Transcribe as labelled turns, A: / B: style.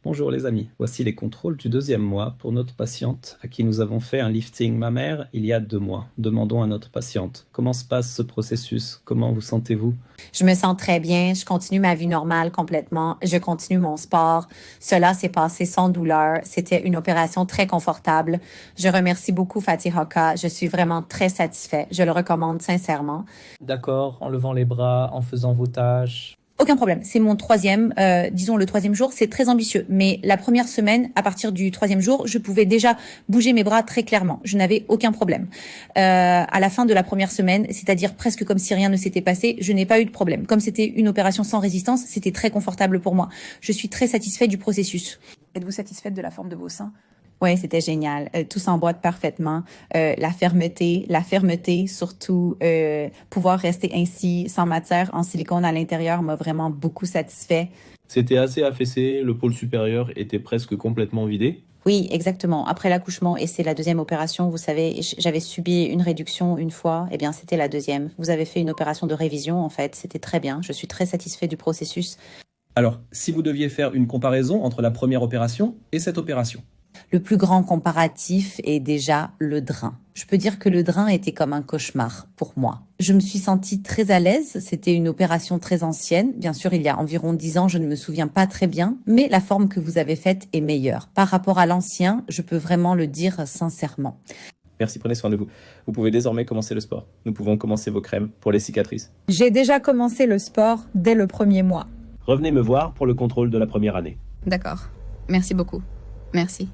A: Bonjour les amis, voici les contrôles du deuxième mois pour notre patiente à qui nous avons fait un lifting mammaire il y a 2 mois. Demandons à notre patiente, comment se passe ce processus? Comment vous sentez-vous?
B: Je me sens très bien, je continue ma vie normale complètement, je continue mon sport. Cela s'est passé sans douleur, c'était une opération très confortable. Je remercie beaucoup Fatih Hoka, je suis vraiment très satisfait, je le recommande sincèrement.
C: D'accord, en levant les bras, en faisant vos tâches.
B: Aucun problème, c'est mon troisième, disons le troisième jour, c'est très ambitieux. Mais la première semaine, à partir du troisième jour, je pouvais déjà bouger mes bras très clairement. Je n'avais aucun problème. À la fin de la première semaine, c'est-à-dire presque comme si rien ne s'était passé, je n'ai pas eu de problème. Comme c'était une opération sans résistance, c'était très confortable pour moi. Je suis très satisfaite du processus.
D: Êtes-vous satisfaite de la forme de vos seins?
B: Ouais, c'était génial. Tout s'emboîte parfaitement. La fermeté, surtout pouvoir rester ainsi sans matière en silicone à l'intérieur m'a vraiment beaucoup satisfait.
E: C'était assez affaissé, le pôle supérieur était presque complètement vidé.
B: Oui, exactement. Après l'accouchement, et c'est la deuxième opération, vous savez, j'avais subi une réduction une fois, eh bien c'était la deuxième. Vous avez fait une opération de révision en fait, c'était très bien. Je suis très satisfaite du processus.
F: Alors, si vous deviez faire une comparaison entre la première opération et cette opération?
B: Le plus grand comparatif est déjà le drain. Je peux dire que le drain était comme un cauchemar pour moi. Je me suis sentie très à l'aise, c'était une opération très ancienne. Bien sûr, il y a environ 10 ans, je ne me souviens pas très bien, mais la forme que vous avez faite est meilleure. Par rapport à l'ancien, je peux vraiment le dire sincèrement.
E: Merci, prenez soin de vous. Vous pouvez désormais commencer le sport. Nous pouvons commencer vos crèmes pour les cicatrices.
D: J'ai déjà commencé le sport dès le premier mois.
E: Revenez me voir pour le contrôle de la première année.
G: D'accord. Merci beaucoup. Merci.